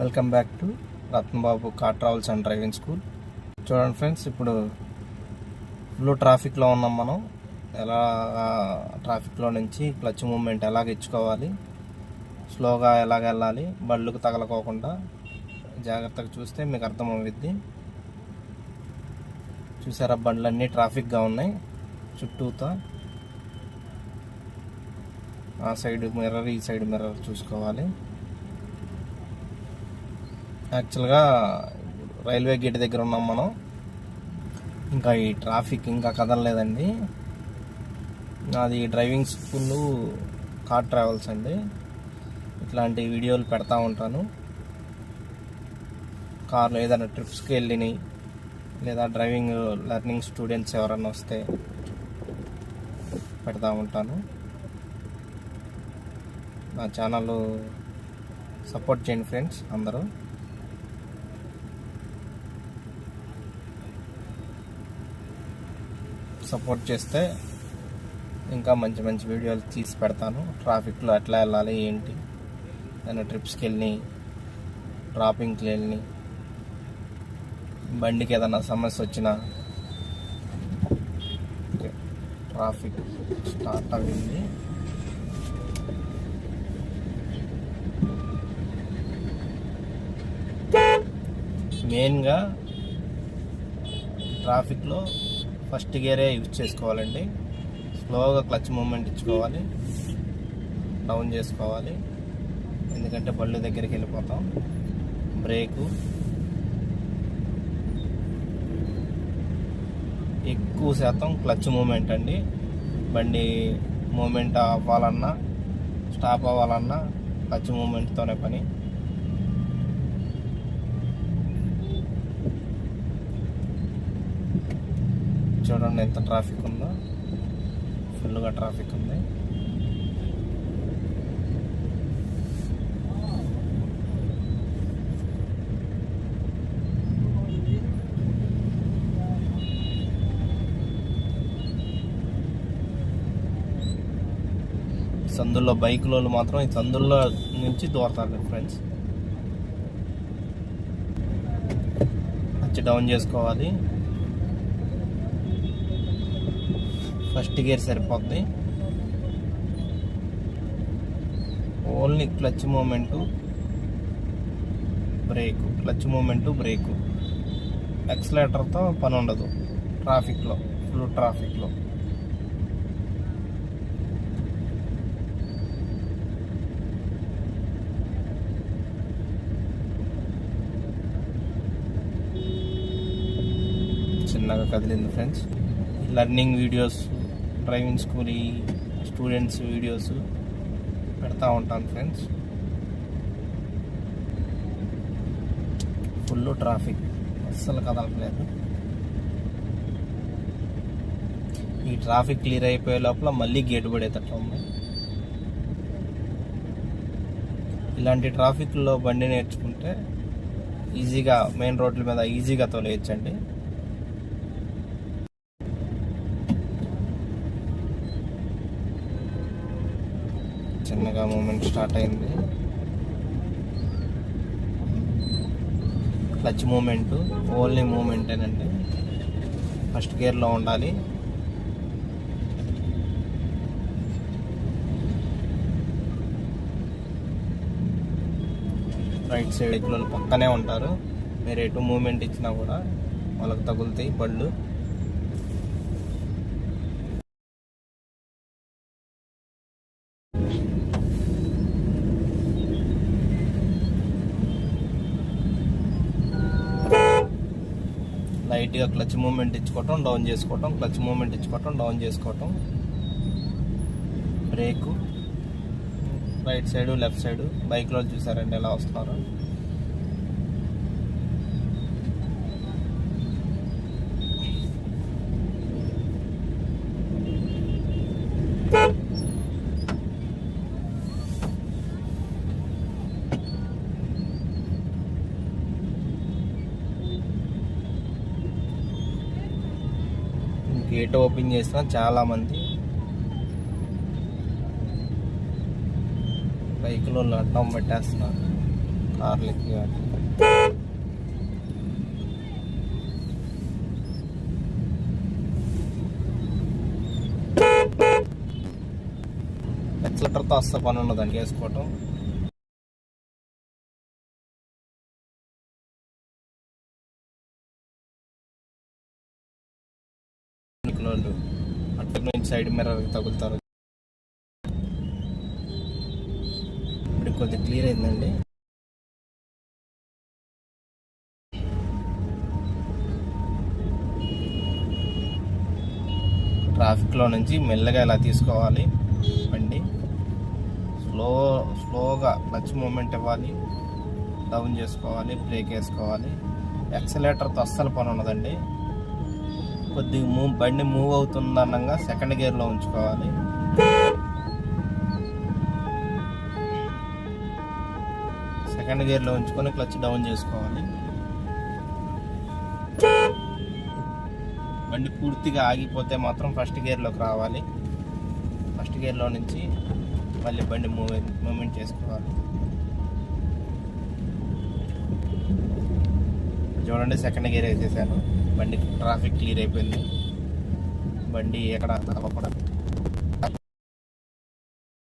Welcome back to Ratnababu car travels and driving school. చూడండి friends, ఇప్పుడు full ట్రాఫిక్లో ఉన్నాం. మనం ఎలా ట్రాఫిక్లో నుంచి క్లచ్ మూమెంట్ ఎలాగ ఇచ్చుకోవాలి, స్లోగా ఎలాగ వెళ్ళాలి, బళ్ళకు తగలకోకుండా జాగ్రత్తగా చూస్తే మీకు అర్థమవుద్ది. చూసారా, బండ్లన్నీ ట్రాఫిక్గా ఉన్నాయి. చుట్టూతా ఆ సైడ్ మిర్రర్, ఈ సైడ్ మిర్రర్ చూసుకోవాలి. యాక్చువల్గా రైల్వే గేట్ దగ్గర ఉన్నాం మనం. ఇంకా ఈ ట్రాఫిక్ ఇంకా కదలలేదండి. నాది డ్రైవింగ్ స్కూల్ కార్ ట్రావెల్స్ అండి. ఇట్లాంటి వీడియోలు పెడతా ఉంటాను. కార్లో ఏదైనా ట్రిప్స్కి వెళ్ళినాయి, లేదా డ్రైవింగ్ లెర్నింగ్ స్టూడెంట్స్ ఎవరన్నా వస్తే పెడతా ఉంటాను. నా ఛానల్ సపోర్ట్ చేయండి ఫ్రెండ్స్ అందరూ. సపోర్ట్ చేస్తే ఇంకా మంచి మంచి వీడియోలు తీసి పెడతాను. ట్రాఫిక్లో ఎట్లా వెళ్ళాలి, ఏంటి, ఏదైనా ట్రిప్స్కి వెళ్ళి, డ్రాపింగ్కి వెళ్ళి, బండికి ఏదైనా సమస్య వచ్చినా. ట్రాఫిక్ స్టార్ట్ అయింది. మెయిన్గా ట్రాఫిక్లో ఫస్ట్ గేరే యూజ్ చేసుకోవాలండి. స్లోగా క్లచ్ మూమెంట్ ఇచ్చుకోవాలి, డౌన్ చేసుకోవాలి, ఎందుకంటే బళ్ళు దగ్గరికి వెళ్ళిపోతాం. బ్రేకు ఎక్కువ శాతం క్లచ్ మూమెంట్ అండి. బండి మూమెంట్ అవ్వాలన్నా, స్టాప్ అవ్వాలన్నా క్లచ్ మూమెంట్తోనే పని. చూడండి ఎంత ట్రాఫిక్ ఉందో, ఫుల్గా ట్రాఫిక్ ఉంది. సందుల్లో బైకులో మాత్రం ఈ సందుల్లో నుంచి దూరతారు ఫ్రెండ్స్. వచ్చి డౌన్ చేసుకోవాలి. ఫస్ట్ గేర్ సరిపోద్ది. Only clutch moment, brake, clutch moment, brake. యాక్సిలరేటర్తో పని ఉండదు ట్రాఫిక్లో, ఫుల్ ట్రాఫిక్లో. చిన్నగా కదిలింది friends. Learning videos, driving school students videos పెడతా ఉంటాను ఫ్రెండ్స్. ఫుల్ ట్రాఫిక్, అస్సలు కదలట్లేదు. ఈ ట్రాఫిక్ క్లియర్ అయిపోయే లోపల మళ్ళీ గేటు పడేటట్లు ఉంది. ఇలాంటి ట్రాఫిక్లో బండి నేర్చుకుంటే ఈజీగా మెయిన్ రోడ్ల మీద ఈజీగా తోలేయచ్చండి. చిన్నగా మూమెంట్ స్టార్ట్ అయింది. క్లచ్ మూమెంట్ ఓన్లీ మూమెంటేనండి. ఫస్ట్ గేర్లో ఉండాలి. రైట్ సైడ్ ఎక్కిన పక్కనే ఉంటారు. మీరు ఎటు మూమెంట్ ఇచ్చినా కూడా వాళ్ళకి తగులుతాయి బళ్ళు. లైట్గా క్లచ్ మూమెంట్ ఇచ్చుకోవటం, డౌన్ చేసుకోవటం, క్లచ్ మూమెంట్ ఇచ్చుకోవటం, డౌన్ చేసుకోవటం. Brake right side, left side. బైక్లో చూసారండి ఎలా వస్తున్నారు. గేట్ ఓపెన్ చేసిన చాలామంది బైకులో అడ్డం పెట్టేస్తున్నారు. కార్లకి ఎక్సలేటర్తో అస్సలు పని ఉన్నదండి వేసుకోవటం. అటు నుంచి సైడ్ మిర్రర్ తగులుతారు. ఇప్పుడు కొద్దిగా క్లియర్ అయిందండి. ట్రాఫిక్లో నుంచి మెల్లగా ఇలా తీసుకోవాలి బండి. స్లోగా క్లచ్ మూమెంట్ ఇవ్వాలి, డౌన్ చేసుకోవాలి, బ్రేక్ వేసుకోవాలి. యాక్సిలేటర్తో అస్సలు పని ఉన్నదండి. కొద్దిగా బండి మూవ్ అవుతుందనగా సెకండ్ గేర్లో ఉంచుకోవాలి. సెకండ్ గేర్లో ఉంచుకొని క్లచ్ డౌన్ చేసుకోవాలి. బండి పూర్తిగా ఆగిపోతే మాత్రం ఫస్ట్ గేర్లోకి రావాలి. ఫస్ట్ గేర్లో నుంచి మళ్ళీ బండి మూమెంట్ చేసుకోవాలి. చూడండి, సెకండ్ గేర్ వేసేసాను. బండి ట్రాఫిక్ క్లియర్ అయిపోయింది. బండి ఎక్కడ తప్పకుండా